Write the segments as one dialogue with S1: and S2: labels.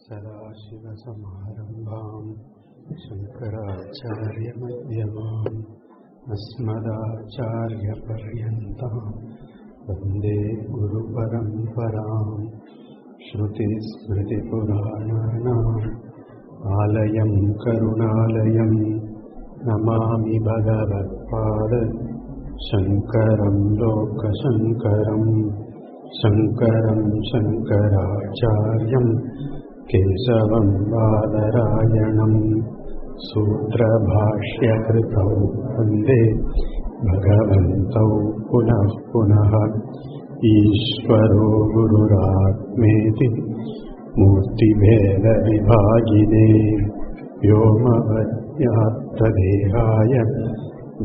S1: सदाशिवसमारम्भां शङ्कराचार्यमध्यमाम् अस्मदाचार्यपर्यन्तां वन्दे गुरुपरम्पराम्। श्रुतिस्मृतिपुराणानाम् आलयं करुणालयं नमामि भगवत्पाद शङ्करं लोकशङ्करम्। शङ्करं शङ्कराचार्यं केशवं बादरायणं सूत्रभाष्यकृतौ वन्दे भगवन्तौ पुनः पुनः। ईश्वरो गुरुरात्मेति मूर्तिभेदविभागिने व्योमवद्व्याप्तदेहाय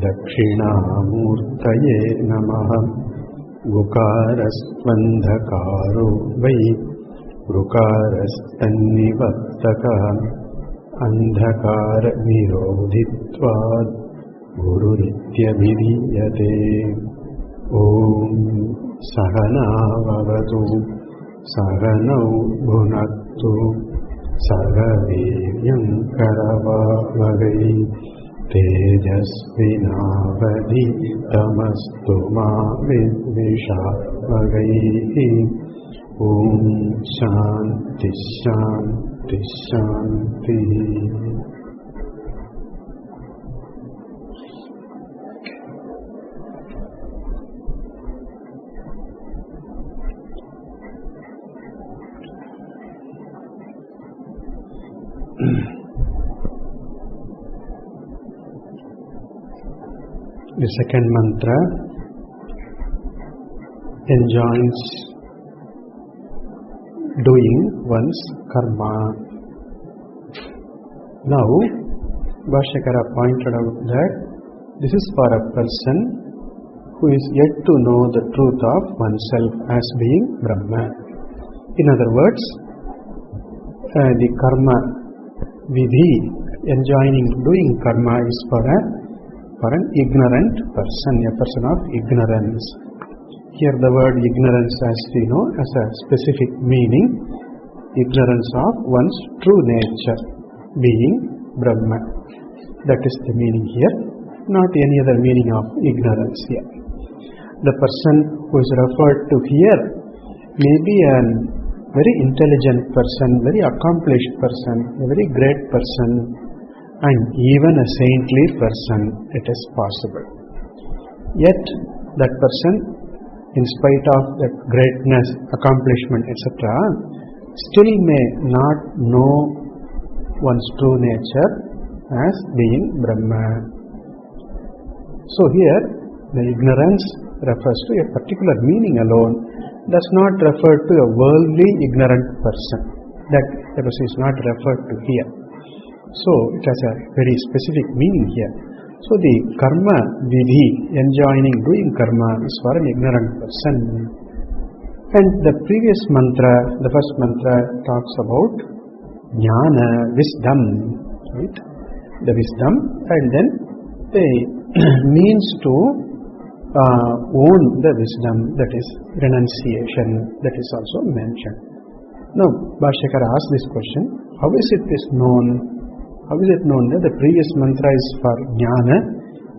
S1: दक्षिणामूर्तये नमः। गुकारस्त्वन्धकारो वै ऋकारस्तन्निवर्तकः अन्धकारनिरोधित्वात् गुरुरित्यभिधीयते। ॐ सहनाववतु सहनौ भुनक्तु सह वीर्यङ्करवावहै तेजस्विनावधीतमस्तु मा विद्विषावहैः। ॐ शान्ति शान्ति शान्तिः। The second mantra enjoins doing one's karma. Now, Bhashyakara pointed out that this is for a person who is yet to know the truth of oneself as being Brahma. In other words, the karma vidhi enjoining doing karma is for an ignorant person, a person of ignorance. Here the word ignorance, as we know, has a specific meaning, ignorance of one's true nature, being Brahma. That is the meaning here, not any other meaning of ignorance here. The person who is referred to here may be a very intelligent person, very accomplished person, a very great person, and even a saintly person. It is possible. Yet that person, in spite of that greatness, accomplishment, etc., still may not know one's true nature as being Brahma. So here the ignorance refers to a particular meaning alone, does not refer to a worldly ignorant person. That the person is not referred to here. So it has a very specific meaning here. So the karma vidhi, enjoining doing karma, is for an ignorant person. And the previous mantra, the first mantra, talks about jnana, wisdom, right? The wisdom, and then the means to own the wisdom, that is renunciation, that is also mentioned. Now Bhashyakara asked this question: how is it known? How is it known that the previous mantra is for jnana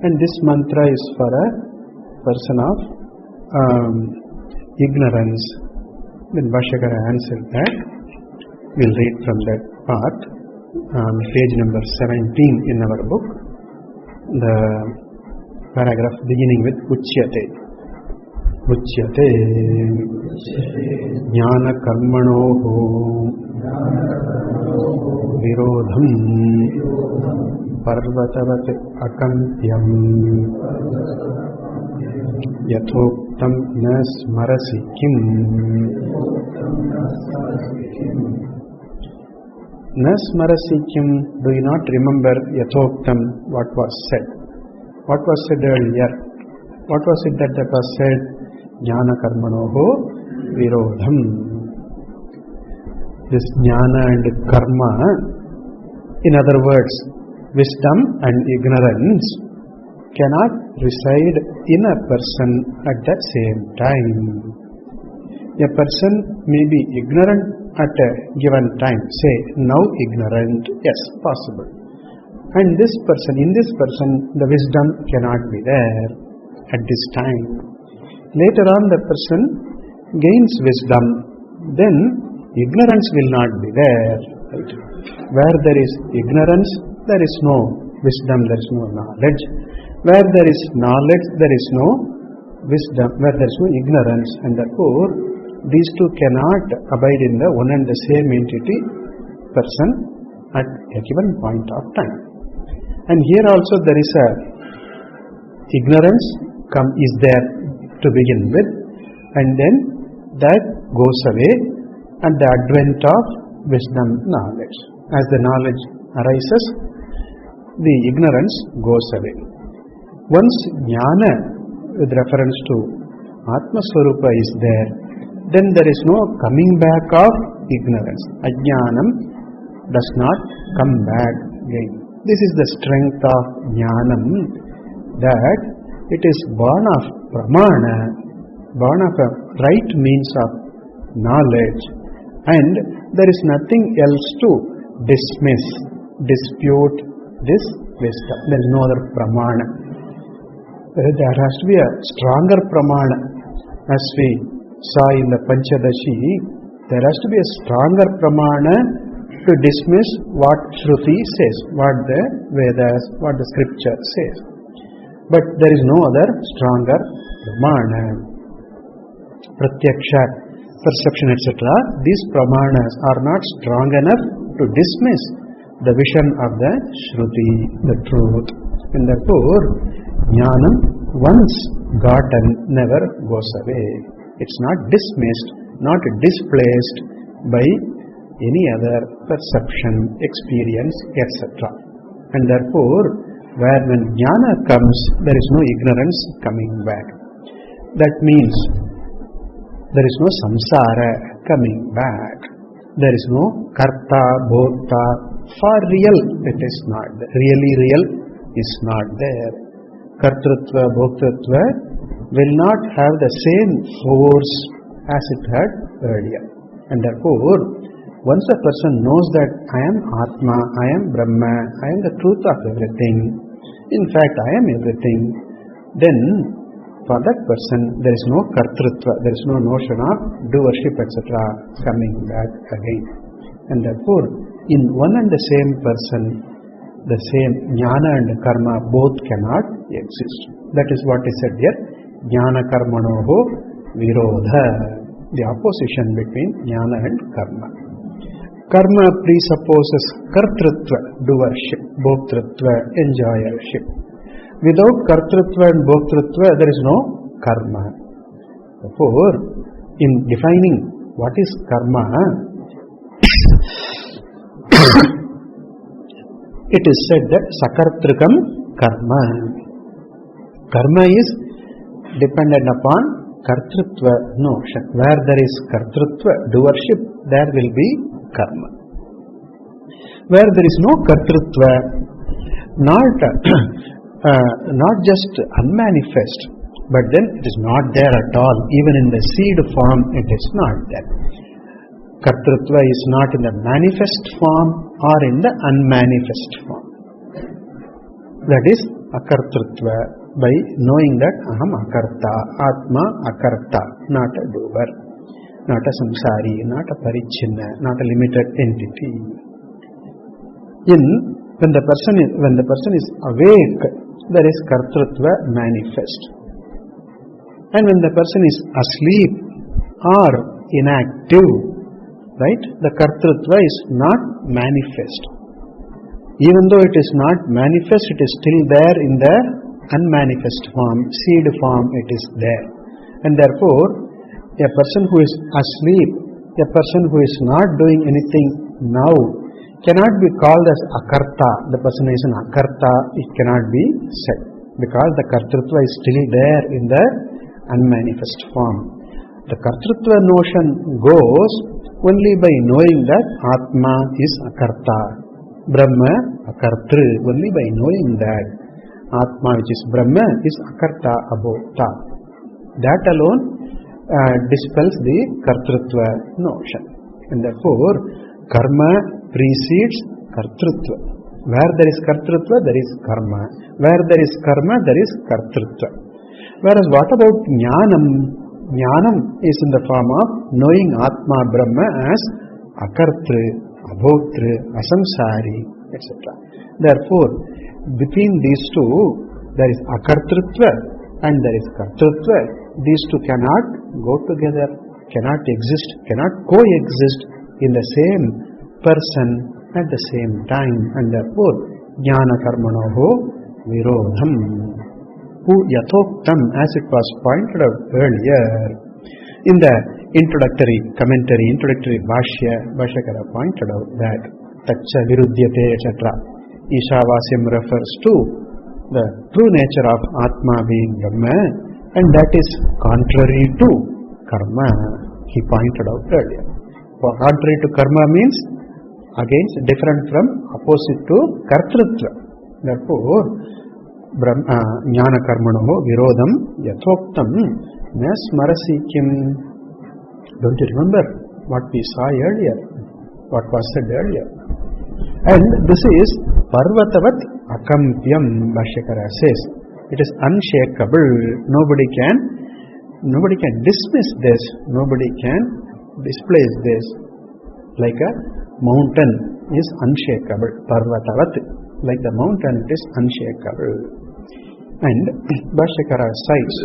S1: and this mantra is for a person of ignorance? Then Bhashyakara answered that. We'll read from that part, page number 17 in our book, the paragraph beginning with Uchyate. Uchyate jnana karmanoho virodham parvatavat akantyam yathoktam na smarasi kim. Na smarasi kim, do you not remember yathoktam, what was said? What was said earlier? What was it that was said? Jnana karmanoho virodham. This jnana and karma, in other words, wisdom and ignorance, cannot reside in a person at the same time. A person may be ignorant at a given time, say now ignorant, yes, possible. And this person, in this person, the wisdom cannot be there at this time. Later on the person gains wisdom, then ignorance will not be there. Right? Where there is ignorance, there is no wisdom, there is no knowledge. Where there is knowledge, there is no wisdom, where there is no ignorance, and therefore these two cannot abide in the one and the same entity, person, at a given point of time. And here also there is a ignorance is there to begin with, and then that goes away at the advent of wisdom, knowledge. As the knowledge arises, the ignorance goes away. Once jnana with reference to Atma Swarupa is there, then there is no coming back of ignorance. Ajnanam does not come back again. This is the strength of jnanam, that it is born of pramana, born of a right means of knowledge, and there is nothing else to dismiss, dispute this wisdom. There is no other pramana. There has to be a stronger pramana. As we saw in the Panchadashi, there has to be a stronger pramana to dismiss what Shruti says, what the Vedas, what the scripture says. But there is no other stronger pramana. Pratyaksha, perception, etc. These pramanas are not strong enough to dismiss the vision of the Shruti, the truth. And therefore, jnanam, once gotten, never goes away. It's not dismissed, not displaced by any other perception, experience, etc. And therefore, when jnana comes, there is no ignorance coming back. That means there is no samsara coming back. There is no karta, bhota. For real, it is not there. Really real is not there. Kartrutva, bhoktritva will not have the same force as it had earlier. And therefore, once a person knows that I am Atma, I am Brahma, I am the truth of everything, in fact I am everything, then for that person there is no kartrutva, there is no notion of doership, etc. coming back again. And therefore, in one and the same person, the same jnana and karma both cannot exist. That is what is said here, jnana karmanoho virodha, the opposition between jnana and karma. Karma presupposes kartrutva, doership, bhoktritva, enjoyership. Without kartrutva and bhoktritva, there is no karma. Therefore, in defining what is karma, it is said that sakartrikam karma. Karma is dependent upon kartrutva notion. Where there is kartrutva, doership, there will be karma. Where there is no kartrutva, not just unmanifest, but then it is not there at all. Even in the seed form, it is not there. Kartrutva is not in the manifest form or in the unmanifest form. That is akartrutva, by knowing that aham akarta, atma akarta, not a doer, not a samsari, not a parichinna, not a limited entity. When the person is awake, there is kartrutva manifest. And when the person is asleep or inactive, right, the kartrutva is not manifest. Even though it is not manifest, it is still there in the unmanifest form, seed form, it is there. And therefore, a person who is asleep, a person who is not doing anything now, cannot be called as akarta. The person is an akarta, it cannot be said, because the kartrutva is still there in the unmanifest form. The kartrutva notion goes only by knowing that Atma is akarta, Brahma akartru, only by knowing that Atma, which is Brahma, is akarta abhokta. That alone dispels the kartrutva notion. And therefore, karma precedes kartrutva. Where there is kartrutva, there is karma. Where there is karma, there is kartrutva. Whereas what about jnanam? Jnanam is in the form of knowing Atma Brahma as akartru, abhotru, asamsari, etc. Therefore, between these two, there is akartrutva and there is kartrutva. These two cannot go together, cannot exist, cannot coexist in the same person at the same time, and therefore jnana karmanoho virodham yathoktam, as it was pointed out earlier in the introductory commentary, introductory Bhashyakara pointed out that tacha viruddhyate etc. Īśāvāsyam refers to the true nature of Atma being Brahma, and that is contrary to karma. He pointed out earlier. Contrary to karma means against, different from, opposite to kartrutva. Therefore, jnana karmanoho virodham yathoktam na smarasi kim. Don't you remember what we saw earlier? What was said earlier? And this is parvatavat akampyam, Bhashyakara says. It is unshakable. Nobody can dismiss this. Nobody can displace this. Like a mountain is unshakable. Parvatavat. Like the mountain, it is unshakable. And Bhashyakara cites,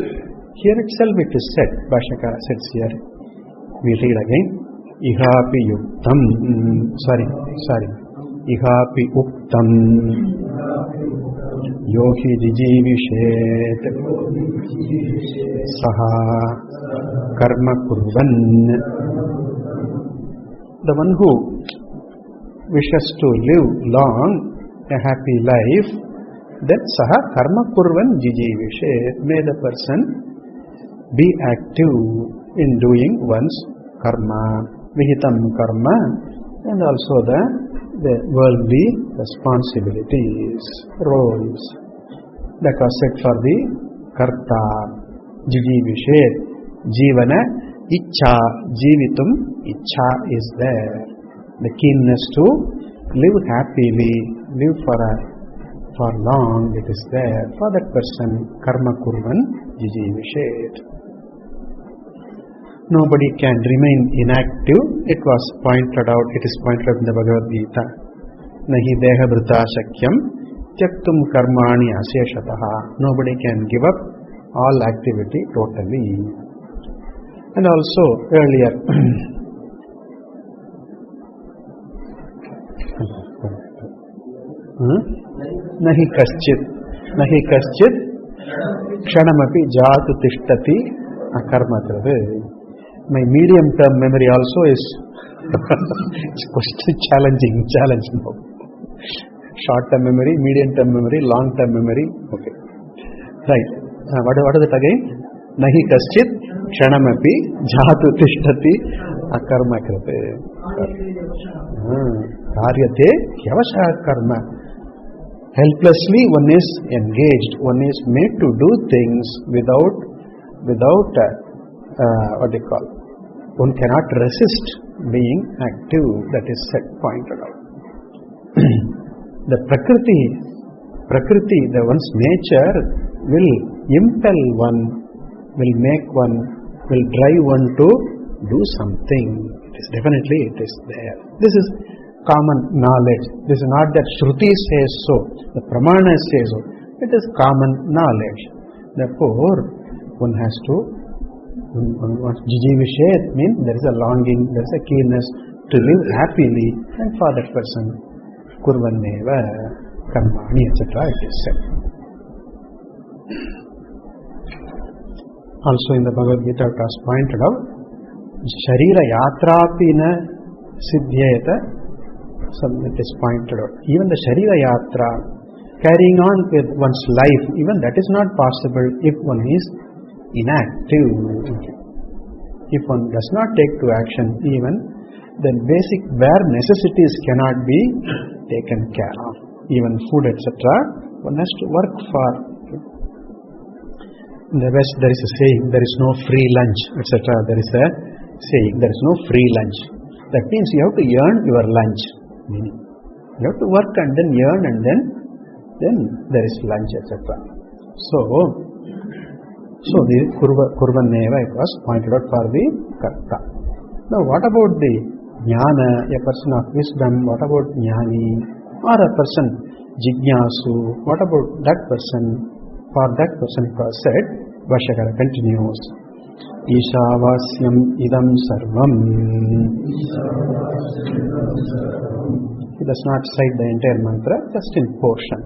S1: here itself it is said, Bhashyakara says here, we read again, Ihapi yuktam, Ihapi uktam, yohi jijivishet, saha karma kurvan. The one who wishes to live long, a happy life, then saha karma kurvan jijivishet. May the person be active in doing one's karma, vihitam karma, and also the worldly responsibilities, roles that are set for the karta, jijivishet, jivana, ichha, jivitum, ichha is there. The keenness to live happily, live for long, it is there. For that person, karma kurvan jijivishet. Nobody can remain inactive. It was pointed out, it is pointed out in the Bhagavad Gita. Nahi deha brita shakyam tyaktum karmani aseshataha. Nobody can give up all activity totally. And also earlier, nahi kaschit kshanamapi jatu tishtati akarmatave. My medium term memory also is challenging now. Short term memory, medium term memory, long term memory. Okay. Right. What is it again? Nahi kaschit kshanamapi jatu tishtati akarmakrate. Karyate hyavasha karma. Helplessly one is engaged, one is made to do things without what they call. One cannot resist being active. That is pointed out. The Prakriti, the one's nature will impel one, will make one, will drive one to do something. It is there. This is common knowledge. This is not that Shruti says so, the Pramana says so. It is common knowledge. Therefore, one has to, jijivishet means there is a longing, there is a keenness to live happily, and for that person, kurvaneva karmani, etc. it is said. Also in the Bhagavad Gita it was pointed out, Sharira yatrapi na siddhyeta, it is pointed out. Even the Sharira yatra, carrying on with one's life, even that is not possible if one is inactive. If one does not take to action, even then basic bare necessities cannot be taken care of. Even food, etc. one has to work for. In the West there is a saying, there is no free lunch, etc. There is a saying, there is no free lunch. That means you have to earn your lunch. You have to work and then earn, and then there is lunch, etc. So the kurvaneva, it was pointed out for the karta. Now what about the jnana, a person of wisdom? What about jnani? Or a person jignasu? What about that person? For that person it was said, Vashyakara continues, Īśāvāsyam idam sarvam. He does not cite the entire mantra, just in portion.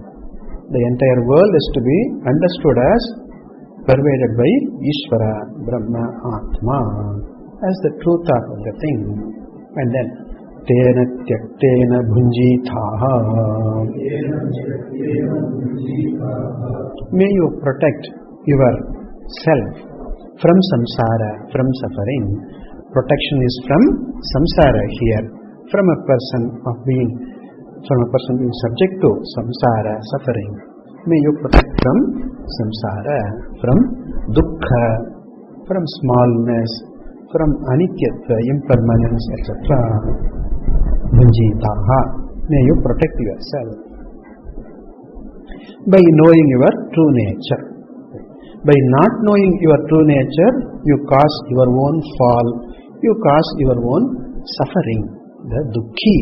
S1: The entire world is to be understood as pervaded by Ishvara, Brahma, Atma, as the truth of the thing. And then, Tena tyaktena bhunjithaha. May you protect yourself from samsara, from suffering. Protection is from samsara here, from a person being subject to samsara, suffering. May you protect from samsara, from dukkha, from smallness, from anityatva, impermanence, etc. Bhunjitaha. May you protect yourself by knowing your true nature. By not knowing your true nature, you cause your own fall, you cause your own suffering, the dukkhi.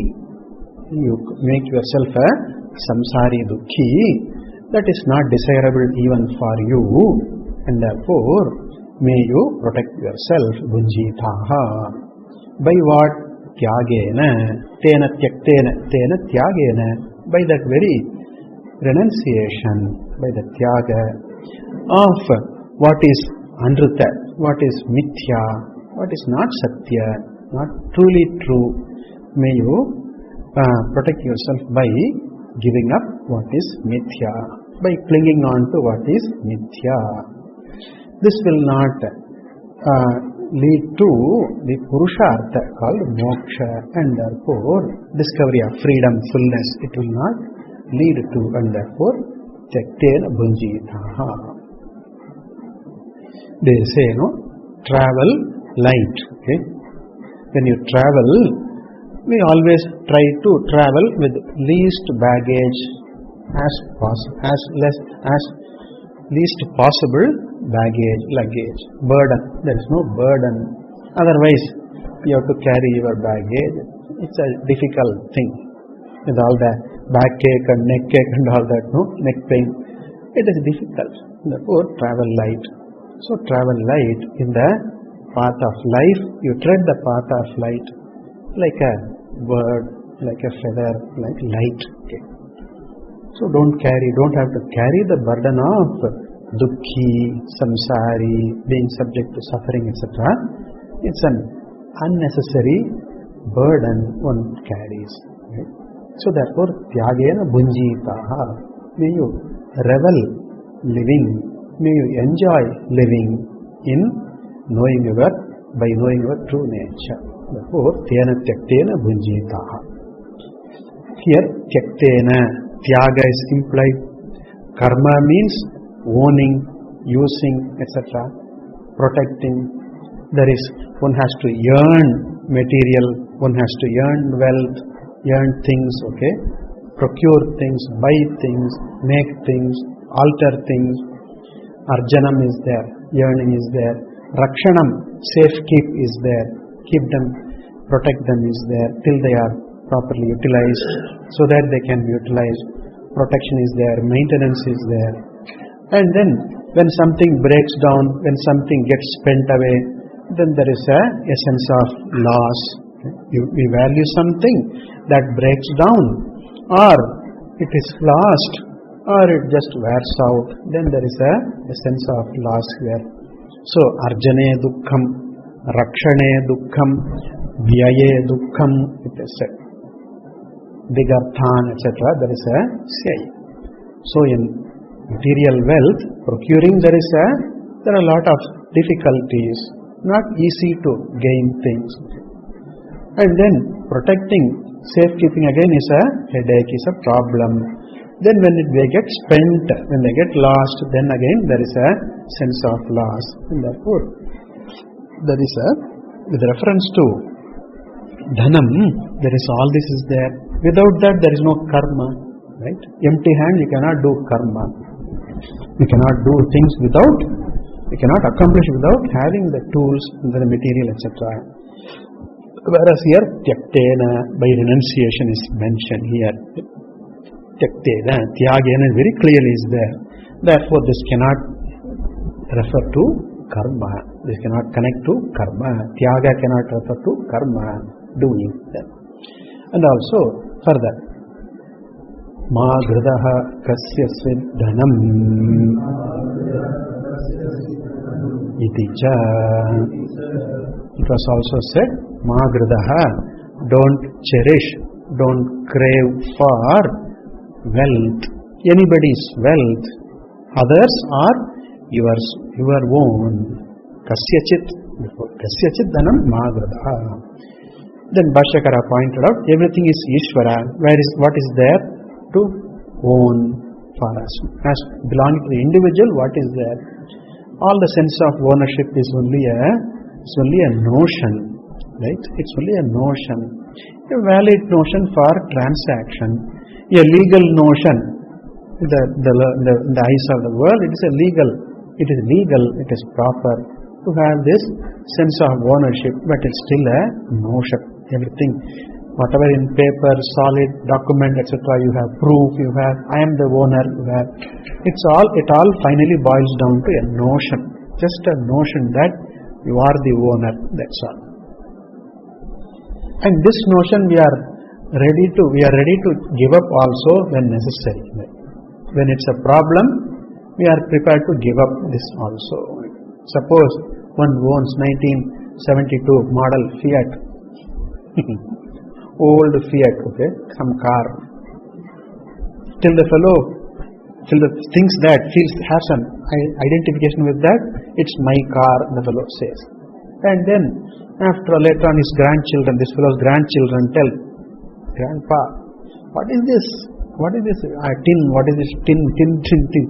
S1: You make yourself a samsari dukkhi. That is not desirable even for you, and therefore may you protect yourself. Bhunjitaha. By what? Tyagena. Tena tyaktena. Tena tyagena. By that very renunciation, by the tyaga of what is anrita, what is mithya, what is not satya, not truly true. May you protect yourself by giving up what is mithya, by clinging on to what is mithya. This will not lead to the purushartha called moksha, and therefore discovery of freedom, fullness. It will not lead to, and therefore tyaktena bhunjitaha. They say, travel light. Okay? When you travel, we always try to travel with least baggage, as least possible baggage, luggage, burden. There is no burden. Otherwise, you have to carry your baggage. It's a difficult thing. With all the backache and neck ache and all that, neck pain. It is difficult. Therefore, travel light. So, travel light in the path of life. You tread the path of light like a bird, like a feather, like light. Okay. So, don't have to carry the burden of dukkhi, samsari, being subject to suffering, etc. It's an unnecessary burden one carries. Okay. So therefore, tyagena bhunjitaha. May you revel living, may you enjoy living in by knowing your true nature. Therefore, tena tyaktena bhunjitaha. Here, tyaktena, tyaga is implied. Karma means owning, using, etc. Protecting. There is, one has to earn material, one has to earn wealth, earn things, okay? Procure things, buy things, make things, alter things. Arjanam is there, earning is there. Rakshanam, safekeep is there. Keep them, protect them is there till they are properly utilized, so that they can be utilized. Protection is there, maintenance is there. And then when something breaks down, when something gets spent away, then there is a sense of loss. We value something that breaks down, or it is lost, or it just wears out, then there is a sense of loss here. So, arjane dukkham, rakshane dukkham, vyaye dukkham, it is said. Digarthan, etc., there is a say. So, in material wealth, procuring, there are a lot of difficulties, not easy to gain things. And then protecting, safekeeping again is a headache, is a problem. Then when they get spent, when they get lost, then again there is a sense of loss. And therefore, there is with reference to dhanam, there is all this is there. Without that, there is no karma. Right? Empty hand, you cannot do karma. You cannot do things without, you cannot accomplish without having the tools, the material, etc. Whereas here, tyaktena, by renunciation is mentioned here. Tyaktena, tyagena very clearly is there. Therefore, this cannot refer to karma. This cannot connect to karma. Tyaga cannot refer to karma, doing that. And also, further, ma gradaha kasya sviddhanam iti cha. It was also said, ma gradaha, don't cherish, don't crave for wealth, anybody's wealth, others are yours, your own. Kasyachit dhanam ma gradaha. Then Bhashyakara pointed out, everything is Ishvara. What is there to own for us? As belonging to the individual, what is there? All the sense of ownership is only a notion, right? It's only a notion, a valid notion for transaction, a legal notion. In the eyes of the world, it is legal, it is proper to have this sense of ownership, but it's still a notion. Everything, whatever in paper, solid, document, etc., you have proof, you have, I am the owner, you have. It all finally boils down to a notion, just a notion that you are the owner, that's all. And this notion we are ready to give up also when necessary. When it's a problem, we are prepared to give up this also. Suppose one owns 1972 model Fiat, old Fiat, okay, some car. Till the thinks that, has an identification with that, it's my car, the fellow says. And then, later on his grandchildren, this fellow's grandchildren tell, Grandpa, what is this? What is this tin? What is this tin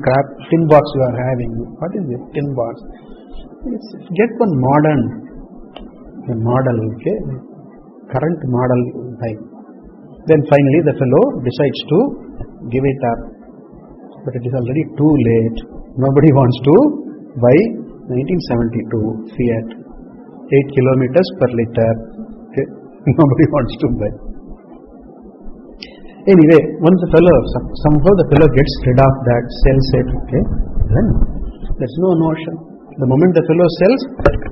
S1: crap, tin box you are having? What is this tin box? Get one model, okay? Current model type. Then finally the fellow decides to give it up. But it is already too late. Nobody wants to buy 1972 Fiat. 8 kilometers per liter. Okay? Nobody wants to buy. Anyway, once somehow the fellow gets rid of that, sells it, okay? Then there is no notion. The moment the fellow sells,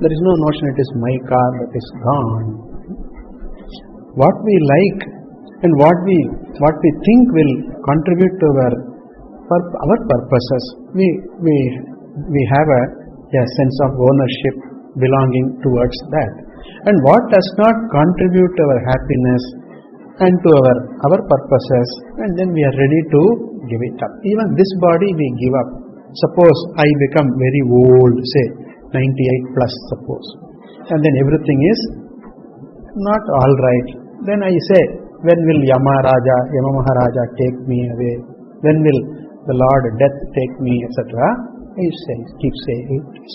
S1: there is no notion, it is my car, that is gone. What we like and what we think will contribute to our purposes, we have a sense of ownership belonging towards that. And what does not contribute to our happiness and to our purposes, and then we are ready to give it up. Even this body we give up. Suppose I become very old, say 98 plus, suppose, and then everything is not all right. Then I say, when will Yama Maharaja take me away? When will the Lord Death take me, etc.? I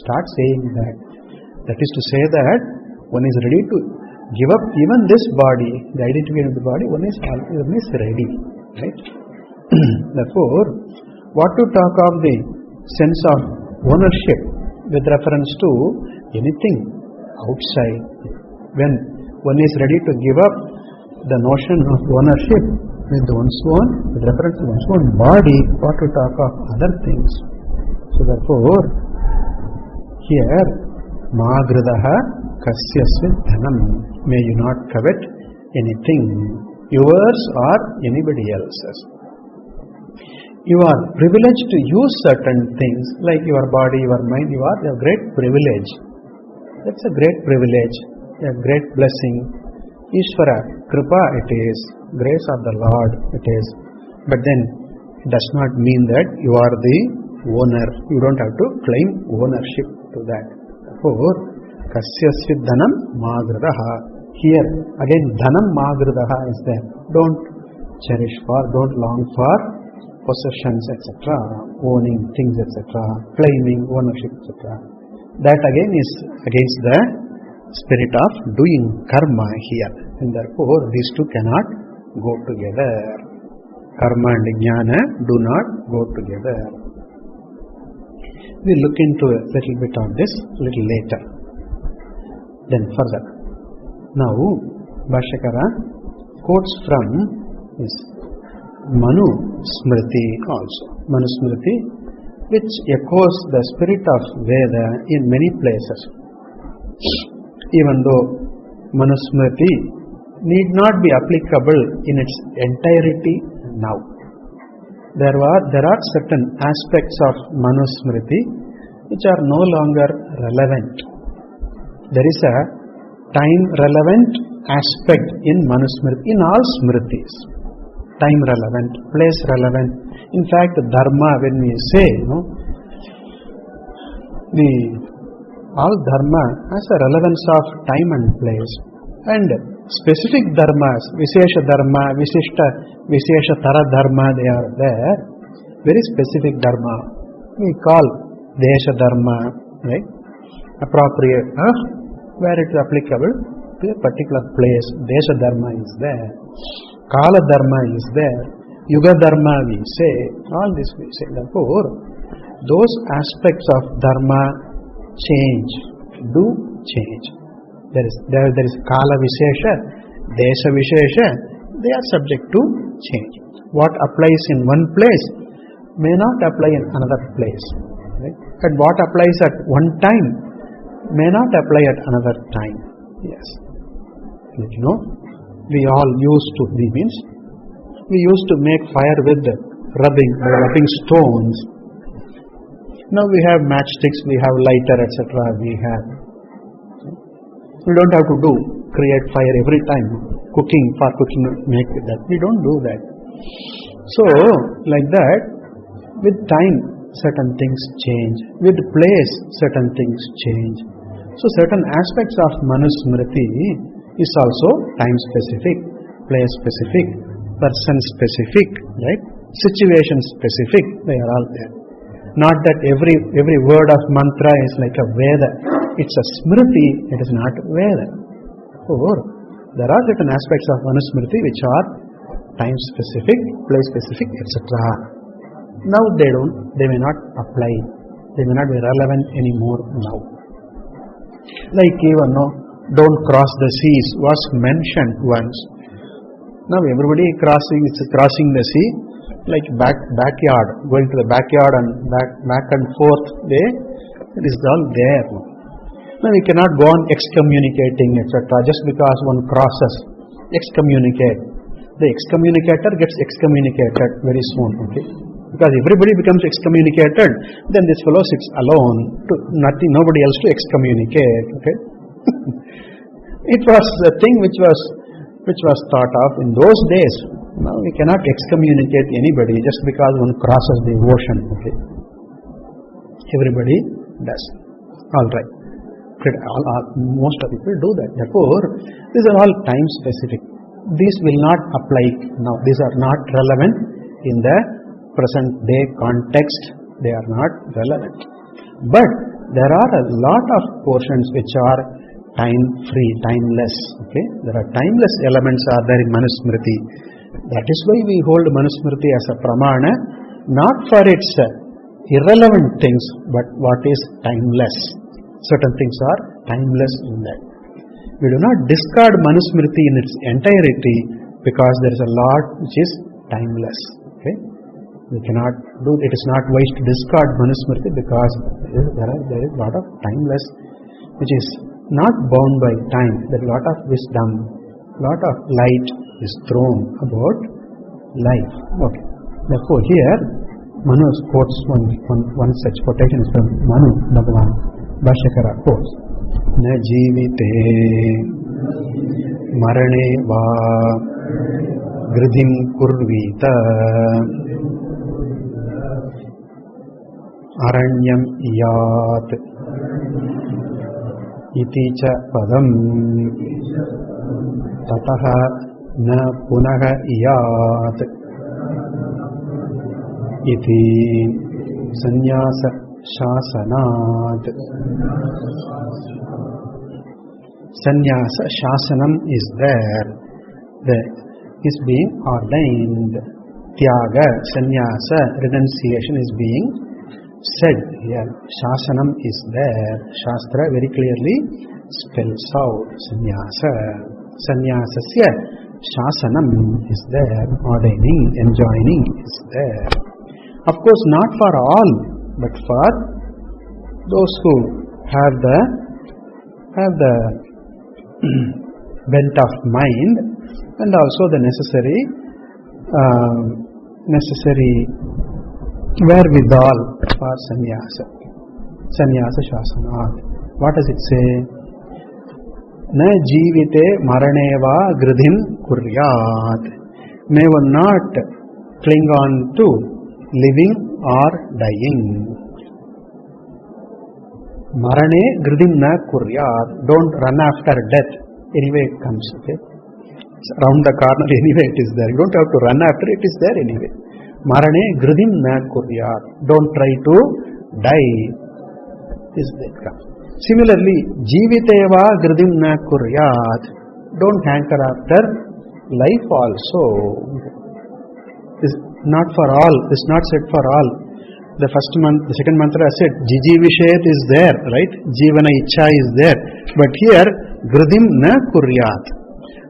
S1: start saying that. That is to say that one is ready to give up even this body, the identification of the body, one is ready, right? Therefore, what to talk of the sense of ownership with reference to anything outside? When one is ready to give up the notion of ownership with reference to one's own body, what to talk of other things? So therefore, here, Magradaha kasyasvit dhanam, may you not covet anything, yours or anybody else's. You are privileged to use certain things like your body, your mind, you have great privilege. That's a great privilege, a great blessing. Ishvara, Kripa it is, grace of the Lord it is. But then it does not mean that you are the owner. You don't have to claim ownership to that. Therefore, kasyasvit dhanam magradaha. Here again dhanam magradaha is there. Don't cherish for, don't long for possessions, etc., owning things, etc., claiming ownership, etc. That again is against the spirit of doing karma here. And therefore, these two cannot go together. Karma and jnana do not go together. We will look into a little bit on this a little later. Then further. Now, Bhashyakara quotes from is Manu Smriti also. Manu Smriti, which echoes the spirit of Veda in many places. Even though Manu Smriti need not be applicable in its entirety now. There are certain aspects of Manu Smriti which are no longer relevant. There is a time relevant aspect in Manu Smriti, in all Smritis. Time relevant, place relevant. In fact, Dharma, when we say, all Dharma has a relevance of time and place. And specific dharmas, Vishesha Dharma, Vishesha Tara Dharma, they are there. Very specific dharma. We call Desha Dharma, right? Appropriate, where it is applicable to a particular place. Desha Dharma is there. Kala Dharma is there. Yuga Dharma we say. All this we say. Therefore, those aspects of Dharma do change. There is Kala Vishesha, Desha Vishesha, they are subject to change. What applies in one place may not apply in another place. Right? And what applies at one time may not apply at another time. Yes. We all used to make fire with rubbing stones. Now we have matchsticks, we have lighter, etc. We don't have to create fire every time, for cooking, make that. We don't do that. So, like that, with time, certain things change. With place, certain things change. So, certain aspects of Manusmriti is also time specific, place specific, person specific, right? Situation specific, they are all there. Not that every word of mantra is like a Veda. It's a Smriti, it is not Veda. Or there are certain aspects of Manusmriti which are time specific, place specific, etc. Now they may not apply, they may not be relevant anymore now. Like even don't cross the seas was mentioned once. Now everybody crossing the sea, like backyard, going to the backyard and back and forth, it is all there. Now we cannot go on excommunicating, etc. just because one crosses, excommunicate. The excommunicator gets excommunicated very soon, okay? Because everybody becomes excommunicated, then this fellow sits alone, nobody else to excommunicate, okay? It was a thing which was thought of in those days. Now we cannot excommunicate anybody just because one crosses the ocean, okay? Everybody does. All right. Most of people do that. Therefore, these are all time specific. These will not apply now. These are not relevant in the present day context. They are not relevant. But there are a lot of portions which are time free, timeless. Okay, there are timeless elements are there in Manusmriti. That is why we hold Manusmriti as a pramana, not for its irrelevant things, but what is timeless. Certain things are timeless in that. We do not discard Manusmriti in its entirety because there is a lot which is timeless. Okay, we cannot do. It is not wise to discard Manusmriti because there is a lot of timeless which is not bound by time. There is a lot of wisdom, a lot of light is thrown about life. Okay. Therefore, here Manu quotes one such quotation is from Manu Bhagavan. Bhashyakara quotes, "Na jivite marane va gridhim kurvita aranyam yat iti cha padam tataha na punaha yat iti sannyasa Shasanat." Sannyasa Shasanam is there. Is being ordained. Tyaga, Sannyasa, renunciation is being said here. Shasanam is there. Shastra very clearly spells out Sannyasa. Sannyasasya Shasanam is there. Ordaining, enjoining is there. Of course, not for all, but for those who have the bent of mind and also the necessary wherewithal for sannyasa. Sannyasa Shasanat. What does it say? Na jivite maraneva gridhim kuryat. May one not cling on to living or dying. Marane gridhim na kuryat. Don't run after death. Anyway it comes, okay? It's around the corner, anyway it is there. You don't have to run after it, is there anyway. Marane gridhim na kuryat. Don't try to die. Is there. Similarly, jiviteva gridhim na kuryat. Don't hanker after life also. Is not for all. Is not said for all. The second mantra said jijivishet is there, right? Jivana ichha is there. But here gridhim na kuryat.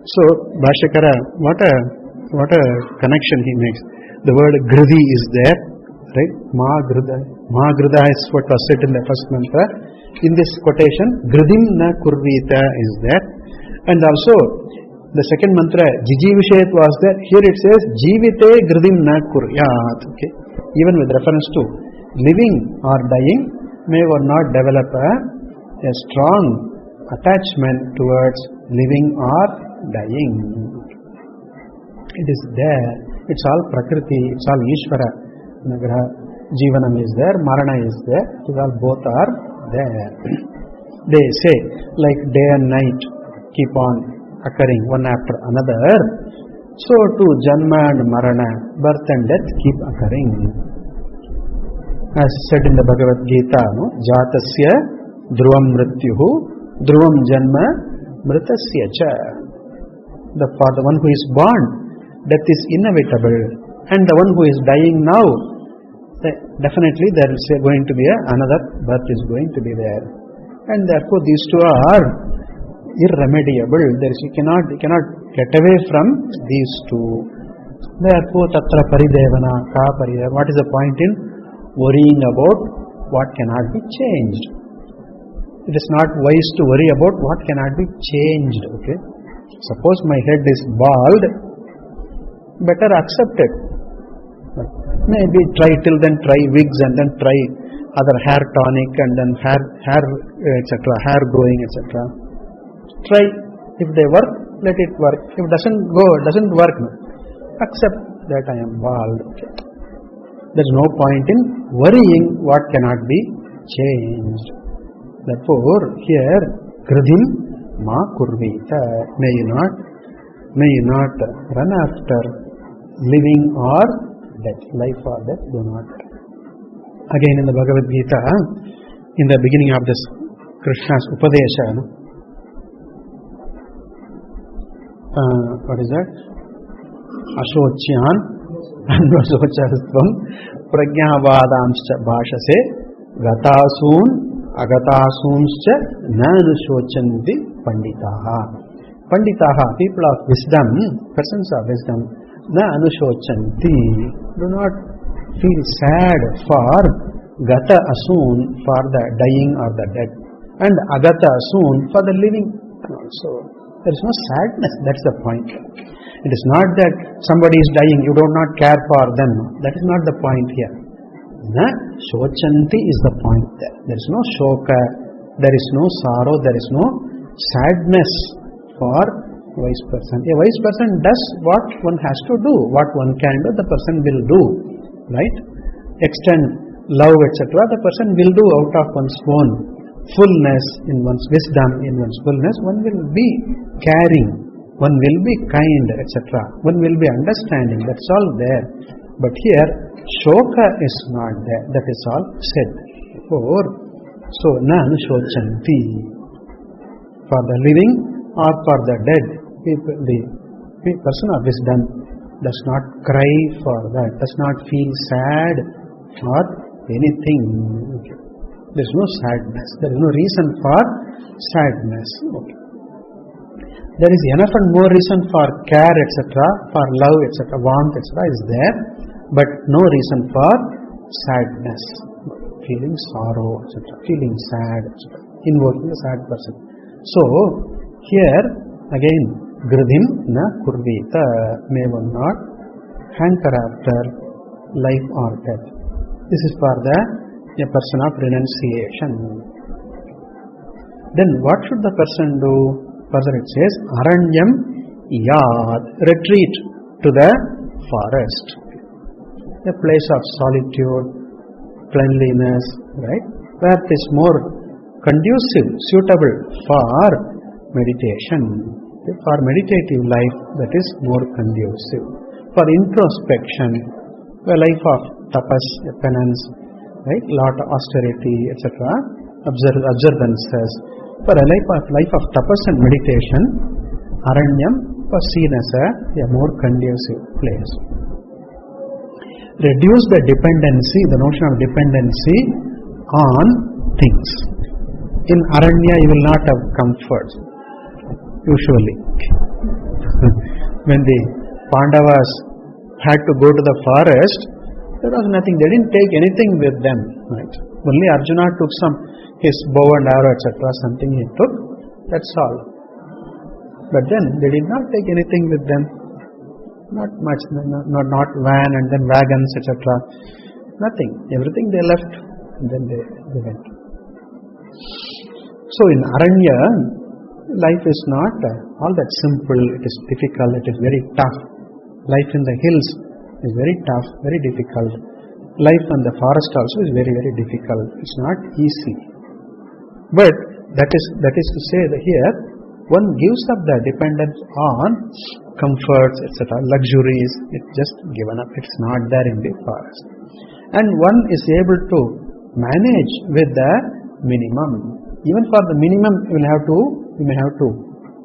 S1: So Bhashyakara, what a connection he makes. The word gridhi is there, right? Ma gridha is what was said in the first mantra. In this quotation, gridhim na kurvita is there. And also the second mantra, jijivishet was there. Here it says jivite gridhim na kuryat. Okay. Even with reference to living or dying, may one not develop a strong attachment towards living or dying. It is there. It's all Prakriti. It's all Ishvara. Nagraha, Jivanam is there. Marana is there. It all both are there. They say, like day and night keep on occurring one after another, so too Janma and Marana, birth and death keep occurring. As said in the Bhagavad Gita, no? Jatasya dhruvam mrityuhu dhruvam janma mritasya cha. For the one who is born, death is inevitable, and the one who is dying now, definitely there is going to be another birth is going to be there, and therefore these two are irremediable. You cannot get away from these two. Therefore, tatra paridevana ka paridevana. What is the point in worrying about what cannot be changed? It is not wise to worry about what cannot be changed. Okay. Suppose my head is bald, better accept it. Maybe try till then try wigs and then try other hair tonic and then hair etc. hair growing etc. Try. If they work, let it work. If doesn't work, accept that I am bald. Okay. There is no point in worrying what cannot be changed. Therefore, here gridhim ma kurvita. May you not run after living or death, life or death. Do not. Again in the Bhagavad Gita, in the beginning of this Krishna's Upadesha, what is that? Ashocyan anvasochastvam prajnavadamscha bhashase gatasoon agatasoonscha na anusochanti panditaha. Panditaha, people of wisdom, persons of wisdom, na anusochanti, do not feel sad for gata asoon, for the dying or the dead, and agata asoon, for the living also. There is no sadness, that's the point. It is not that somebody is dying, you do not care for them. That is not the point here. Na shochanti is the point there. There is no shoka, there is no sorrow, there is no sadness for a wise person. A wise person does what one has to do. What one can do, the person will do. Right? Extend love, etc. The person will do out of one's own fullness, in one's wisdom, in one's fullness. One will be caring, one will be kind, etc. One will be understanding. That's all there. But here, shoka is not there. That is all said. So na anusochanti. for the living or for the dead. People, the person of wisdom does not cry for that, does not feel sad or anything. Okay. There is no sadness. There is no reason for sadness. Okay. There is enough and more reason for care, etc., for love, etc., warmth, etc. is there, but no reason for sadness, feeling sorrow, etc., feeling sad, etc., invoking a sad person. So, here again, Gridhim na kurvita, may one not hanker after life or death. This is for a person of renunciation. Then what should the person do? Further it says, Aranyam yad, retreat to the forest, a place of solitude, cleanliness, right, where it is more conducive, suitable for meditation, for meditative life that is more conducive, for introspection, a life of tapas, penance, right, lot of austerity, etc., observances. For a life of tapas and meditation, Aranyam was seen as a more conducive place. Reduce the dependency, the notion of dependency on things. In Aranya you will not have comfort, usually. When the Pandavas had to go to the forest, there was nothing, they didn't take anything with them. Right? Only Arjuna took his bow and arrow, etc., something he took, that's all. But then they did not take anything with them, not much, not van and then wagons, etc., nothing, everything they left and then they went. So in Aranya, life is not all that simple, it is difficult, it is very tough. Life in the hills is very tough, very difficult. Life in the forest also is very, very difficult, it's not easy. But that is to say that here one gives up the dependence on comforts, etc., luxuries. It's just given up. It's not there in the forest, and one is able to manage with the minimum. Even for the minimum, you may have to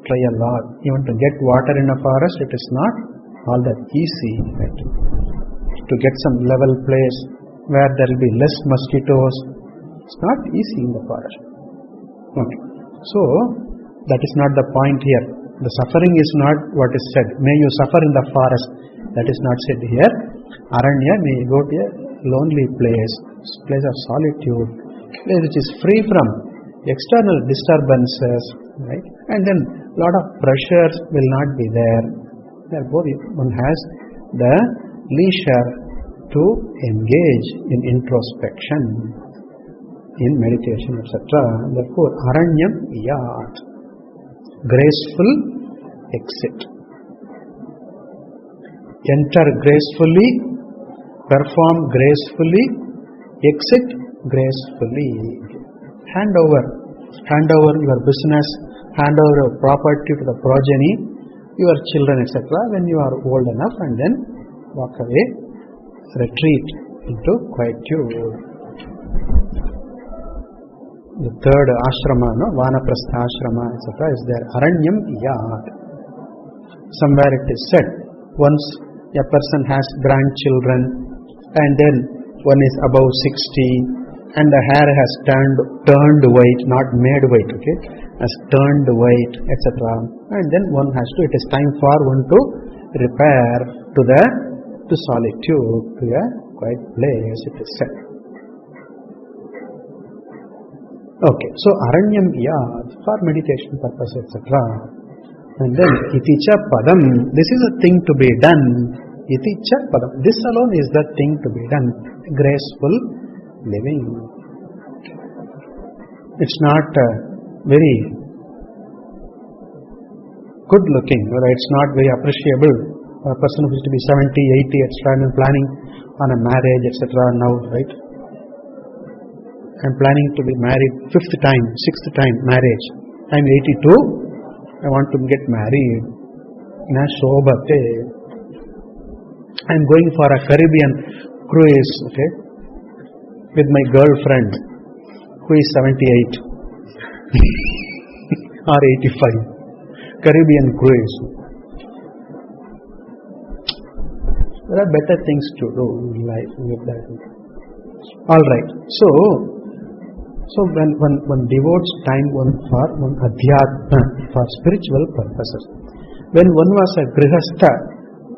S1: try a lot. Even to get water in a forest, it is not all that easy. Right? To get some level place where there will be less mosquitoes, it's not easy in the forest. Okay. So, that is not the point here. The suffering is not what is said. May you suffer in the forest. That is not said here. Aranya, may you go to a lonely place of solitude, place which is free from external disturbances, right? And then a lot of pressures will not be there. Therefore, one has the leisure to engage in introspection, in meditation, etc. Therefore, Aranyam yat, graceful exit. Enter gracefully, perform gracefully, exit gracefully. Hand over your business, hand over your property to the progeny, your children, etc. when you are old enough, and then walk away, retreat into quietude. The third ashrama, Vanaprastha ashrama, etc. is there. Aranyam yad. Somewhere it is said, once a person has grandchildren and then one is above 60 and the hair has turned white, not made white, okay, has turned white, etc. And then one has to, it is time for one to repair to solitude, to a quiet place, it is said. Okay, so Aranyam yad, for meditation purpose, etc. And then Iticha Padam, this is a thing to be done. Iticha Padam, this alone is the thing to be done. Graceful living. It's not very good looking, or it's not very appreciable. A person who is to be 70, 80, etc. and planning on a marriage, etc. now, right? I'm planning to be married 5th time, 6th time marriage. I'm 82. I want to get married. Na shobhate. I'm going for a Caribbean cruise, okay, with my girlfriend who is 78. or 85. Caribbean cruise. There are better things to do in life with that. Alright, so when one devotes time for one adhyatma, for spiritual purposes. When one was a grihastha,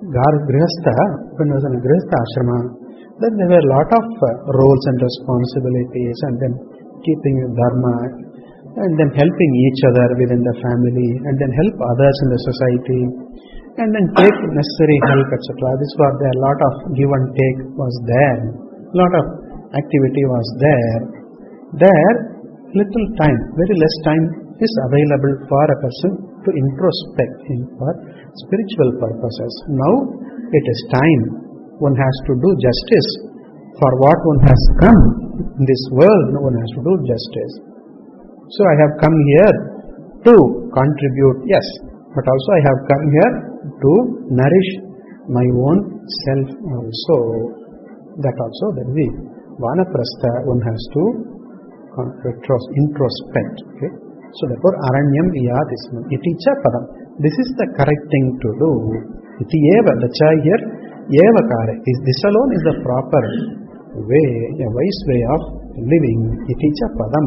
S1: when was in a grihastha ashrama, then there were a lot of roles and responsibilities, and then keeping dharma, and then helping each other within the family, and then help others in the society, and then take necessary help, etc. This was there. A lot of give and take was there. A lot of activity was there. There, little time, very less time is available for a person to introspect in for spiritual purposes. Now it is time. One has to do justice for what one has come in this world. No one has to do justice. So I have come here to contribute, yes, but also I have come here to nourish my own self also. That also, that is the vanaprastha, one has to introspect. Okay? So therefore, aranyam iyadisman iticha padam. This is the correct thing to do. Iti eva, the cha here, eva kare. This alone is the proper way, a wise way of living. Iticha padam.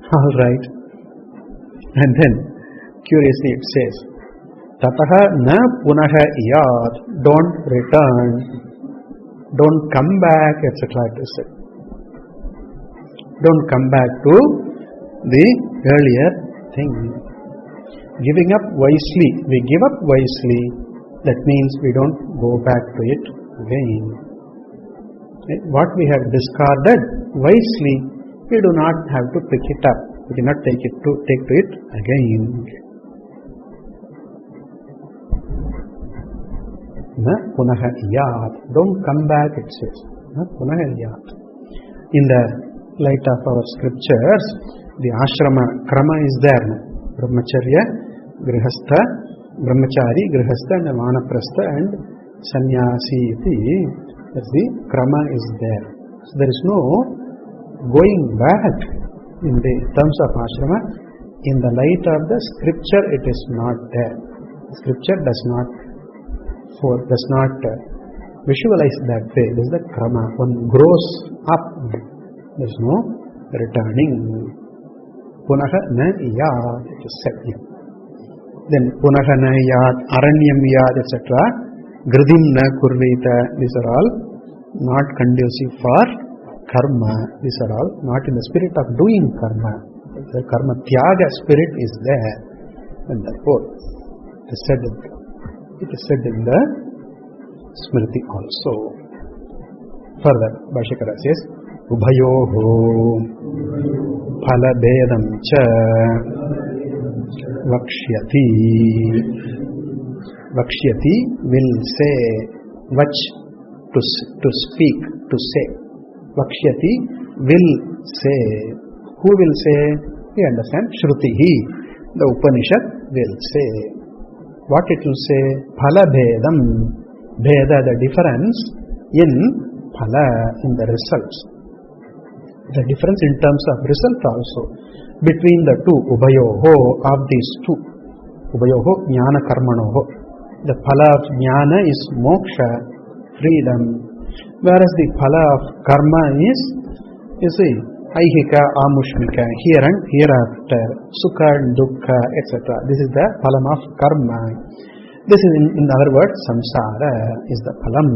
S1: Alright. And then, curiously it says, tataha na punaha iyad, don't return, don't come back, etc. It is said. Don't come back to the earlier thing. Giving up wisely, we give up wisely, that means we don't go back to it again. What we have discarded wisely, we do not have to pick it up. We cannot take to it again. Na punaha iyat. Don't come back, it says. Na punaha iyat. In the light of our scriptures, the ashrama krama is there. Brahmacharya, grihastha, brahmachari, grihastha, and vanaprastha, and sannyasi. That's the krama is there. So there is no going back in the terms of ashrama. In the light of the scripture, it is not there. Scripture does not visualize that way. This is the krama. One grows up. There is no returning. Punaha na iyad, it is said here. Then punaha na iyad, aranyam iyad, etc. Gridim na kurvita. These are all not conducive for karma. These are all not in the spirit of doing karma. The karma tyaga spirit is there. And therefore, it is said in the Smriti also. Further, Bhashyakara says, Ubhayoho phala bedam cha vakshyati. Vakshyati will say, vach, to speak, to say. Vakshyati will say. Who will say? We understand. Shrutihi, the Upanishad will say. What it will say? Phala bedam. Beda, the difference in phala, in the results. The difference in terms of result also between the two, ubayoho, of these two. Ubayoho, jnana karmanoho. The phala of jnana is moksha, freedom, whereas the phala of karma is, you see, aihika, amushmika, here and hereafter, sukha and dukkha, etc. This is the phalam of karma. This is in other words, samsara is the phalam.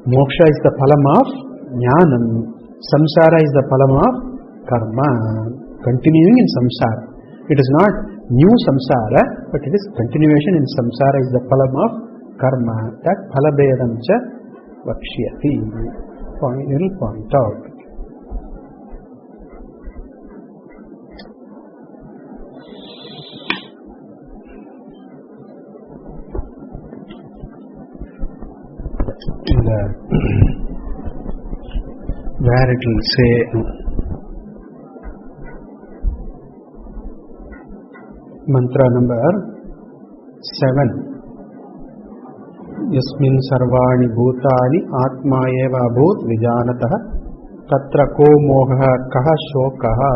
S1: Moksha is the phalam of jnanam. Samsara is the phalam of karma. Continuing in samsara. It is not new samsara, but it is continuation in samsara is the phalam of karma. That phalabedam cha vakshyati. He will point out. Where it will say mantra number 7. Yasmin sarvani bhutani atma eva bhut vijanatah tatra ko moha kaha shokaha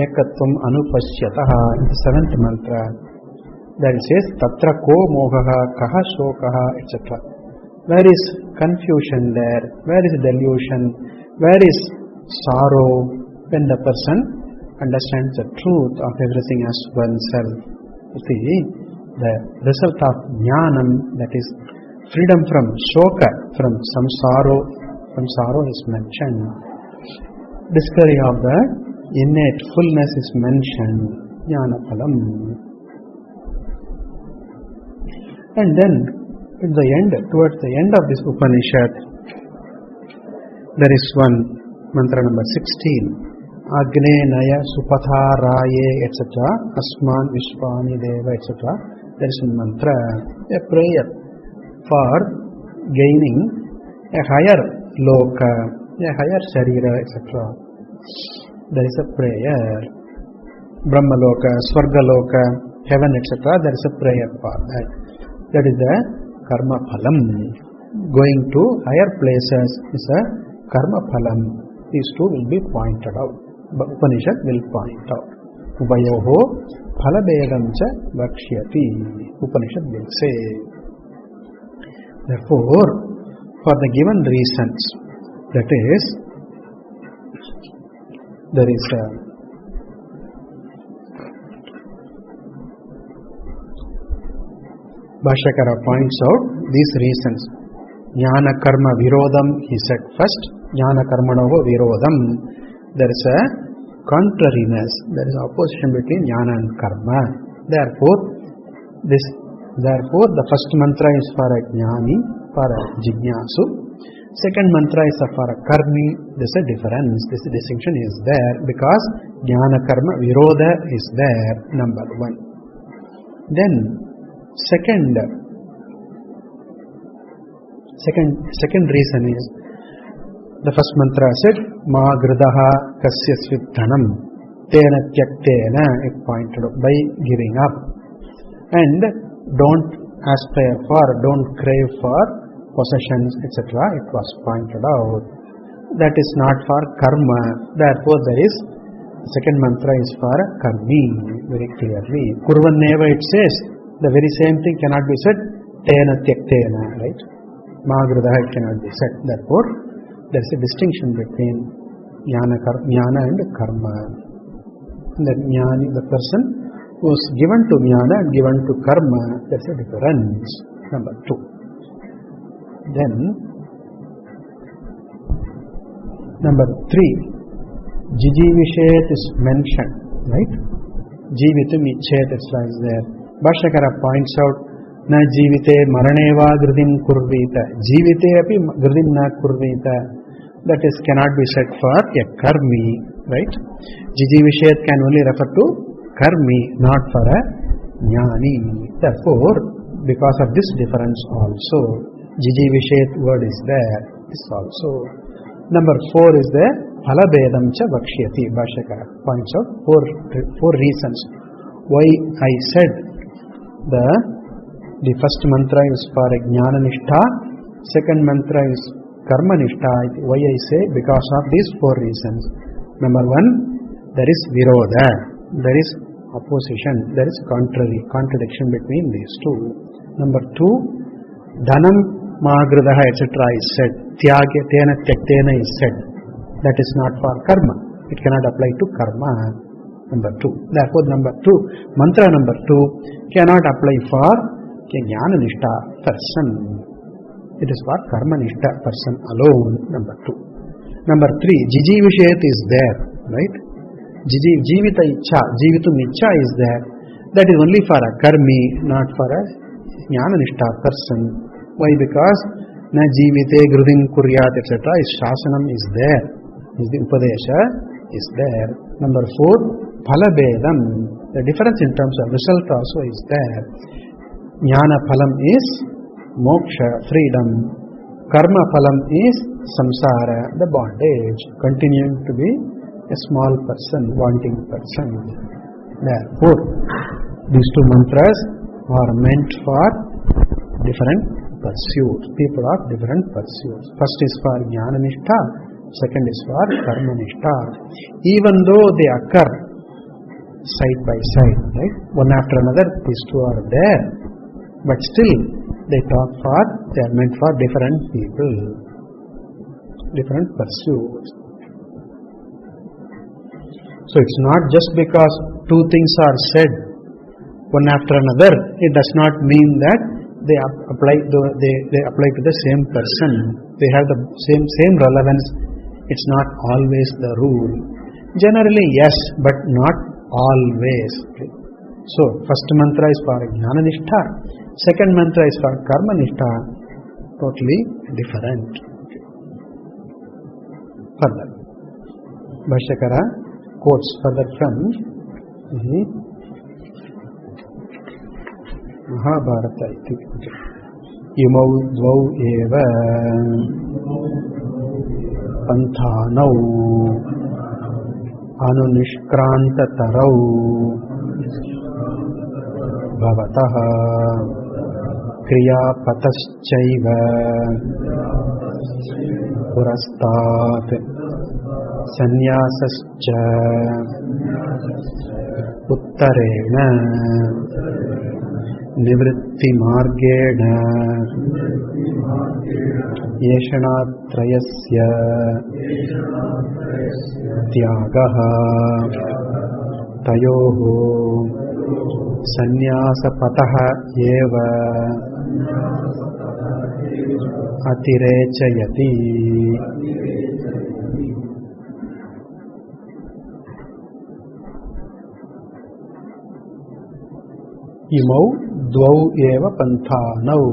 S1: ekatvam anupashyatah. The seventh mantra, that says tatra ko mohaha kaha shokaha, etc. Where is confusion there? Where is delusion? Where is sorrow? When the person understands the truth of everything as oneself. See, the result of jnanam, that is freedom from shoka, from some sorrow is mentioned. Discovery of the innate fullness is mentioned, jnana phalam. And then at the end, towards the end of this Upanishad, there is one mantra number 16. Agne naya supatha raye, etc. Asman vishwani deva, etc. There is a mantra, a prayer for gaining a higher loka, a higher sharira, etc. There is a prayer. Brahma loka, Swarga loka, heaven, etc. There is a prayer for that. That is the karma phalam. Going to higher places is a karma phalam. These two will be pointed out. Upanishad will point out. Ubayoho phalabedam cha vakshyati. Upanishad will say. Therefore, for the given reasons, that is, there is a Bhashyakara points out these reasons. Jnana karma virodham, he said first. Jnana karmanoho virodham. There is a contrariness, there is opposition between jnana and karma. Therefore, the first mantra is for a jnani, for a jignasu. Second mantra is for a karmi. There is a difference. This distinction is there because jnana karma virodha is there, number one. Then, second reason is, the first mantra said, ma gradaha kasya svittanam tena tyaktena, it pointed out, by giving up. And don't aspire for, don't crave for possessions, etc. It was pointed out. That is not for karma. Therefore, there is, second mantra is for karmi, very clearly. Kurvaneva, it says, the very same thing cannot be said, tena tyaktena, right? Ma gradaha, it cannot be said. Therefore, there is a distinction between jnana and karma. That jnani, the person who is given to jnana and given to karma, there is a difference. Number two. Then, number three, jijivishet is mentioned, right? Jivitum ichet is there. Bhashyakara points out, na jivite maraneva gridim kurvita. Jivite api gridim na kurvita. That is, cannot be said for a karmi, right? Jijivishet can only refer to karmi, not for a jnani. Therefore, because of this difference also, jijivishet word is there. This also. Number 4 is the phalabedam cha vakshyati. Bhashyakara points out four reasons why I said the first mantra is for jnana nishtha, second mantra is karma nishtha. Why I say? Because of these 4 reasons. Number 1, there is virodha, there is opposition, there is contradiction between these two. Number 2, dhanam magradaha, etc. is said. Tyage tena tyaktena is said. That is not for karma. It cannot apply to karma. Number 2. Therefore, mantra number 2 cannot apply for jnana nishtha person. It is for karma nishtha person alone. Number 2. Number 3, jijivishet is there, right? Jivita ichha, jivitum ichha is there. That is only for a karmi, not for a jnana nishtha person. Why? Because na jivite grudim kuryat, etc. is shasanam is there. Is the upadesha is there. Number 4, phalabedam. The difference in terms of result also is there. Jnana phalam is moksha, freedom. Karma phalam is samsara, the bondage, continuing to be a small person, wanting person. Therefore, these two mantras are meant for different pursuits, people of different pursuits. First is for jnana nishtha, second is for karma nishtha. Even though they occur side by side, right? One after another, these two are there, but still they are meant for different people, different pursuits. So it's not just because two things are said one after another, it does not mean that they apply to the same person. They have the same relevance. It's not always the rule. Generally yes, but not always. Okay. So first mantra is for Jnana Nishtha, second mantra is for Karma Nishtha, totally different. Okay. Further, Bhashyakara quotes further from Mahabharata. Imau dvau eva panthanau anunishkrantatarau bhavatah kriyapataschaiva purastat sannyasascha uttarena nivritti margena yeshanatrayasya tyagaha tayoho sannyasapataha eva atirechayati. Imau dvau eva panthanau.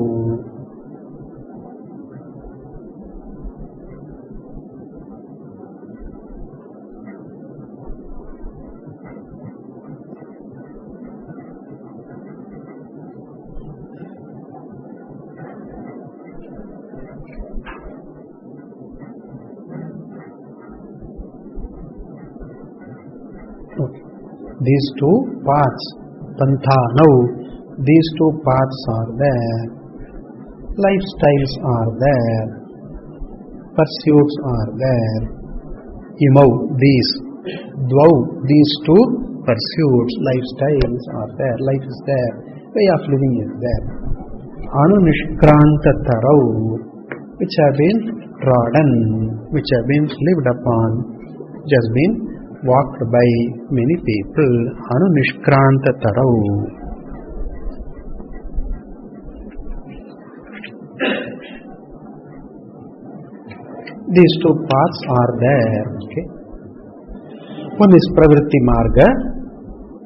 S1: These two paths, panthanau, these two paths are there, lifestyles are there, pursuits are there. Imau, these, dvau, these two pursuits, lifestyles are there, life is there, way of living is there. Anunishkrantatarau, which have been trodden, which have been lived upon, which has been walked by many people. Anunishkrantatarau. These two paths are there. Okay. One is pravritti marga,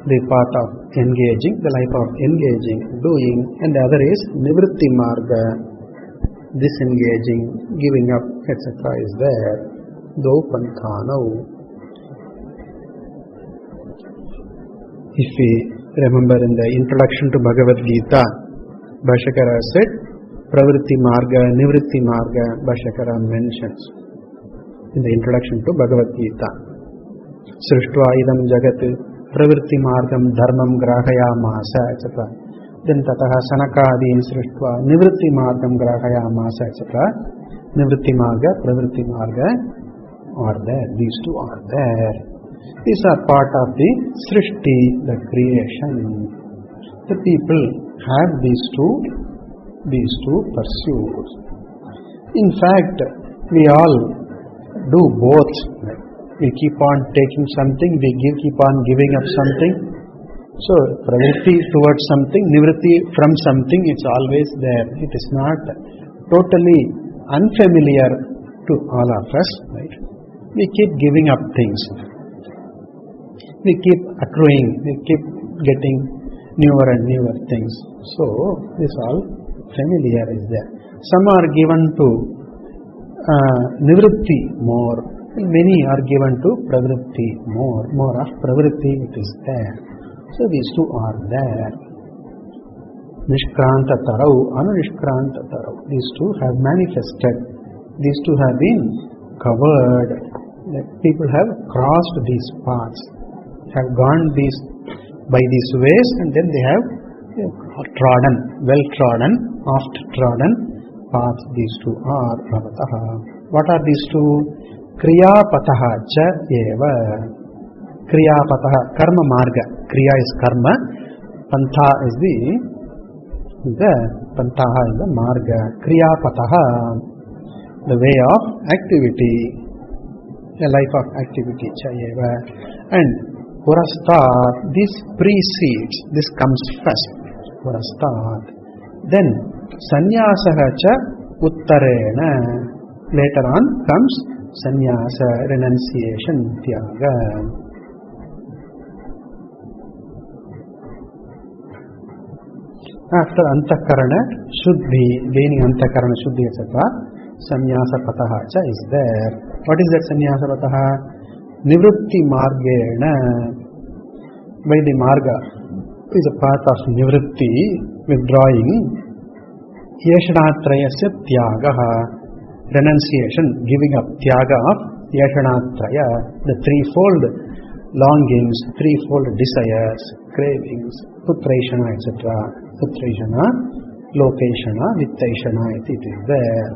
S1: the path of engaging, the life of engaging, doing, and the other is nivritti marga, disengaging, giving up, etc. is there. Dvau panthanau. If we remember in the introduction to Bhagavad Gita, Bhashyakara said, Pravritti Marga, Nivritti Marga, Bhashyakara mentions in the introduction to Bhagavad Gita. Srishtva idam jagat pravritti margam dharmam grahayamasa, etc. Then tataha sanakadin srishtva nivritti margam grahayamasa, etc. Nivritti marga, pravritti marga are there. These two are there. These are part of the Srishti, the creation. The people have these two pursuits. In fact, we all do both. We keep on taking something, we keep on giving up something. So, pravritti towards something, nivritti from something, it's always there. It is not totally unfamiliar to all of us. Right? We keep giving up things. We keep accruing, we keep getting newer and newer things. So, this all familiar is there. Some are given to nivritti more, and many are given to pravritti more. More of pravritti it is there. So, these two are there. Nishkrantatarau, anunishkrantatarau. These two have manifested. These two have been covered. People have crossed these paths, have gone by these ways, and then they have trodden, well trodden, oft trodden paths. These two are bhavataha. What are these two? Kriyapataha cha eva. Kriya Pataha, Karma Marga. Kriya is karma, Pantha is the Pantaha is the Marga. Kriya Pataha, the way of activity, a life of activity. Chayeva. And Purastat, this precedes, this comes first. Purastat. Then Sanyasaha cha Uttarena. Later on comes Sannyasa, renunciation, Tyaga. After Antakarana Shuddhi, gaining Antakarana Shuddhi, etc., Sannyasa Pataha cha is there. What is that Sannyasa Pataha? Nivritti Margena. By the Marga is a path of Nivritti, withdrawing. Yeshanatrayasya Tyagaha, renunciation, giving up, Tyaga of Yeshanatraya, the threefold longings, threefold desires, cravings, Putraishana, etc. Putraishana, Lokeshana, Vittaishana, it is there.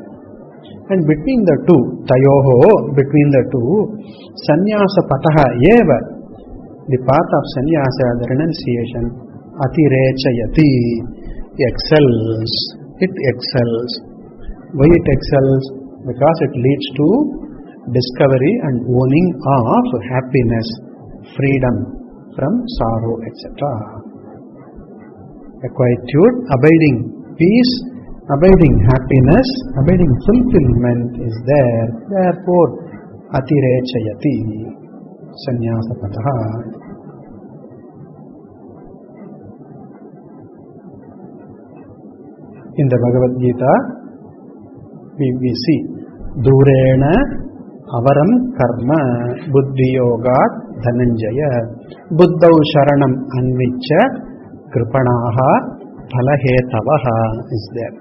S1: And between the two, Tayoho, between the two, Sannyasa Pataha Eva, the path of Sannyasa, the renunciation, Atirechayati, excels, it excels. Why it excels? Because it leads to discovery and owning of happiness, freedom from sorrow, etc. A quietude, abiding peace, abiding happiness, abiding fulfillment is there. Therefore, Atirechayati, Sannyasa Pataha. In the Bhagavad Gita, we see Durena Avaram Karma Buddhi Yogat Dhananjaya Buddhau Sharanam Anvicha Kripanaha Phalahetavaha is there.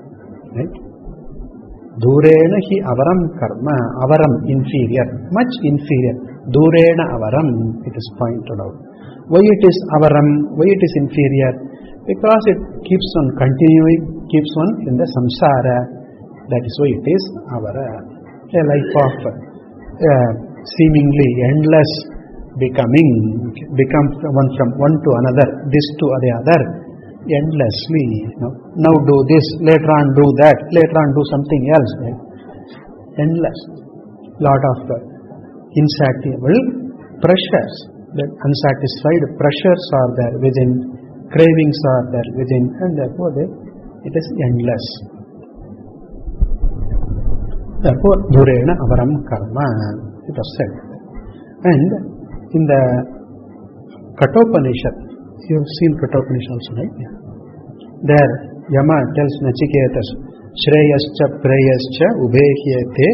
S1: Right? Durena hi Avaram Karma, Avaram inferior, much inferior. Durena Avaram, it is pointed out. Why it is Avaram? Why it is inferior? Because it keeps on continuing, keeps on in the samsara. That is why it is a life of seemingly endless becoming, become one from one to another, this to the other, endlessly. Now do this, later on do that, later on do something else. Right? Endless. Lot of insatiable pressures. The unsatisfied pressures are there within, cravings are there within, and therefore it is endless. Therefore, Durena Avaram Karma, it was said. And in the Kathopanishad, you have seen Kathopanishad also, right? There, Yama tells Nachiketas, Shreyascha Preyascha Ubhehyate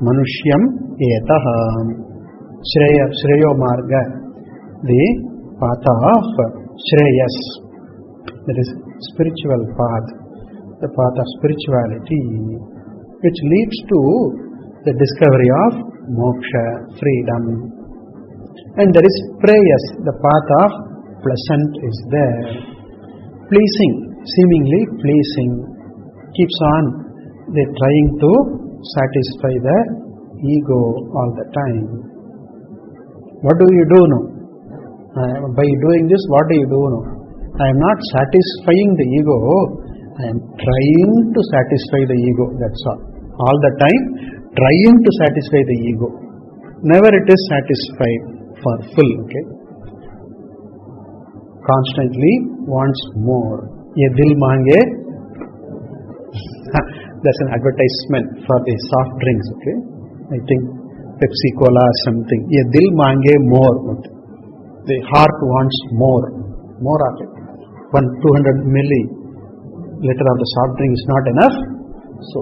S1: Manushyam Etaha. Shreyo Marga, the path of Shreyas, that is spiritual path, the path of spirituality, which leads to the discovery of moksha, freedom. And there is preyas, the path of pleasant is there. Pleasing, seemingly pleasing, keeps on trying to satisfy the ego all the time. What do you do now? By doing this, what do you do now? I am not satisfying the ego, I am trying to satisfy the ego, that's all. All the time, trying to satisfy the ego. Never it is satisfied for full, okay? Constantly wants more. Ye dil mange, that's an advertisement for the soft drinks, okay? I think Pepsi Cola or something. Ye dil mange more. The heart wants more of it. 200 milliliter of the soft drink is not enough. So,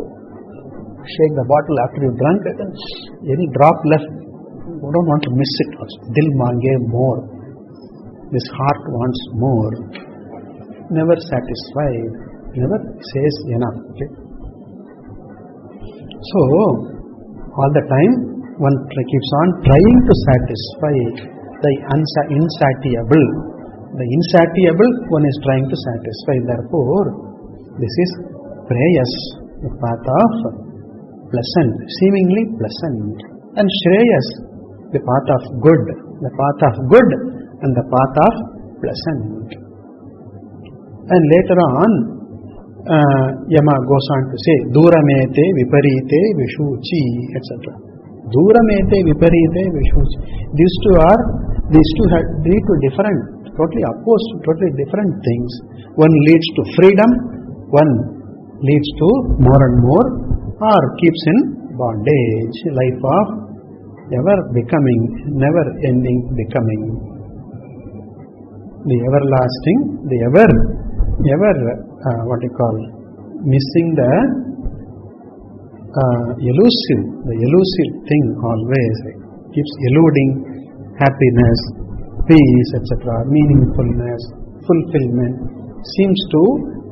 S1: shake the bottle after you drunk it, and any drop left, you don't want to miss it also. Dil mange more. This heart wants more. Never satisfied. Never says enough. Okay? So, all the time, one keeps on trying to satisfy the insatiable. The insatiable, one is trying to satisfy. Therefore, this is preyas, the path of pleasant, seemingly pleasant. And shreyas, the path of good, the path of good and the path of pleasant. And later on, Yama goes on to say, Duramete viparite vishuchi, etc. Duramete viparite vishuchi. These two lead to different, totally opposed, totally different things. One leads to freedom, one leads to more and more, or keeps in bondage, life of ever becoming, never ending becoming. The everlasting, the ever missing the elusive thing always, keeps eluding happiness, peace, etc., meaningfulness, fulfillment, seems to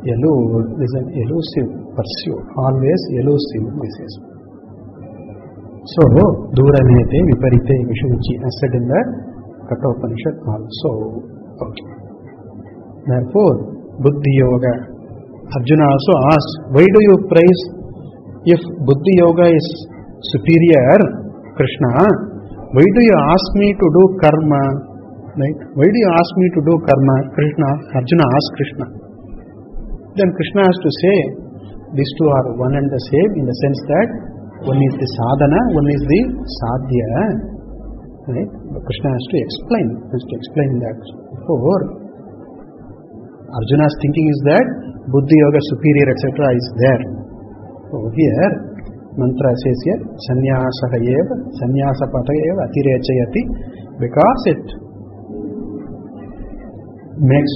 S1: elude. This is an elusive pursuit, always elusive, this is. So, Duramete viparite vishuchi, as said in the Kathopanishad also. Okay. Therefore, Buddhi Yoga, Arjuna also asked, why do you praise? If Buddhi Yoga is superior, Krishna, why do you ask me to do karma? Right? Why do you ask me to do karma? Arjuna asked Krishna. Then Krishna has to say, these two are one and the same in the sense that one is the sadhana, one is the sadhya. Right? But Krishna has to explain that. Therefore, Arjuna's thinking is that Buddhi Yoga superior, etc. is there. Over here, mantra says here, Sannyasapata eva atirechayati, because it makes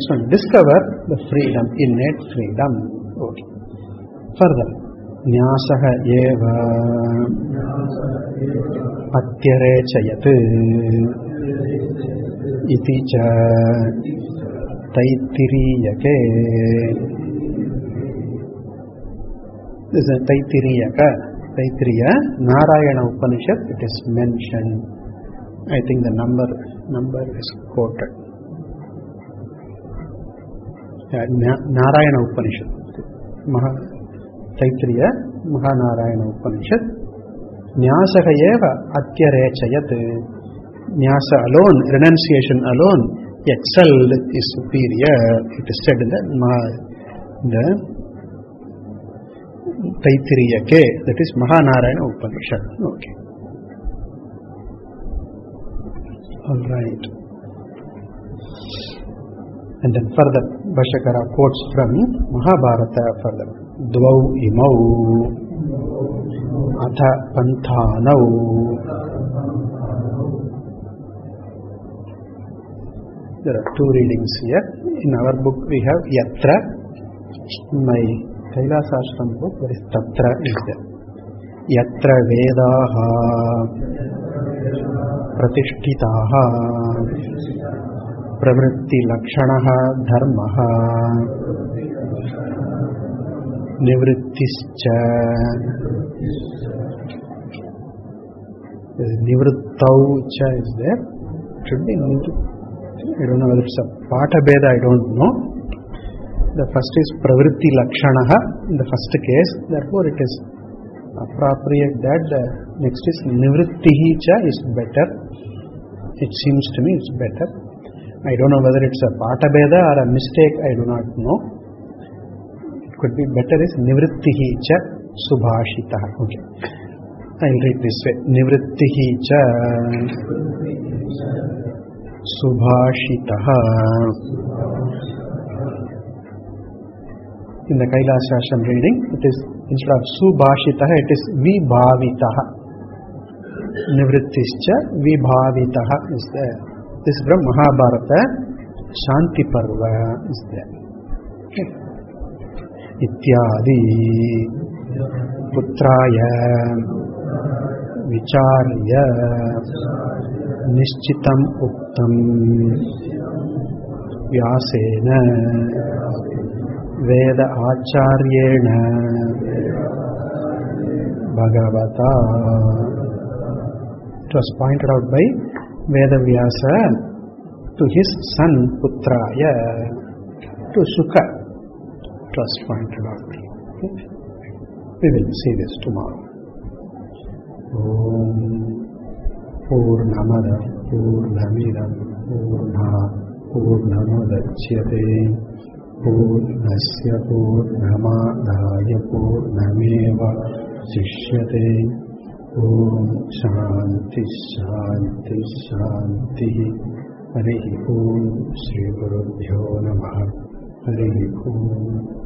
S1: one discover the freedom, innate freedom. Okay. Further, Nyasaha eva atyarechayat iti cha Taitiriyake. This is a Taittiriya, Narayana Upanishad, it is mentioned. I think the number is quoted. Narayana Upanishad. Taittiriya, Mahanarayana Upanishad. Nyasaha eva atyarechayat. Nyasa alone, renunciation alone, excelled is superior. It is said in the Taitiriyake, that is Mahanarayana Upanishad. Okay. Alright. And then further, Bhashyakara quotes from Mahabharata further. Dvau imau atha panthanau. There are two readings here. In our book we have Yatra. In my Kailasa Ashram book there is Tatra is there. Yatra Vedaha Pratishtitaha Pravritti Lakshanaha Dharmaha Nivrittischa. Nivrittaucha is there. Should be Nivrittaucha. I don't know whether it's a Pata Beda, I don't know. The first is Pravritti Lakshanaha in the first case, therefore it is appropriate that the next is Nivrittihi cha is better. It seems to me it's better. I don't know whether it's a Pata Beda or a mistake, I do not know. It could be better is Nivrittihi cha Subhashitaha. Okay. I will read this way. Nivrittihi cha Subhashitaha. In the Kailasa Ashram reading, it is instead of Subhashitaha, it is Vibhavitaha. Nivrittischa Vibhavitaha is there. This is from Mahabharata, Shanti Parva is there. Okay. Ityadi Putraya Vicharya Nishchitam Uktam Vyasena Veda Acharyena Bhagavata. It was pointed out by Vedavyasa to his son Putraya, to Sukha. It was pointed out. Okay. We will see this tomorrow. Om పూర్ణమద పూర్ణమిదం పూర్ణాత్ పూర్ణముదచ్యతే పూర్ణస్య పూర్ణమాదాయ పూర్ణమేవాశిష్యతే. ఓం శాంతి శాంతి శాంతి. హరి ఓం. శ్రీ గురుభ్యో నమః. హరి ఓం.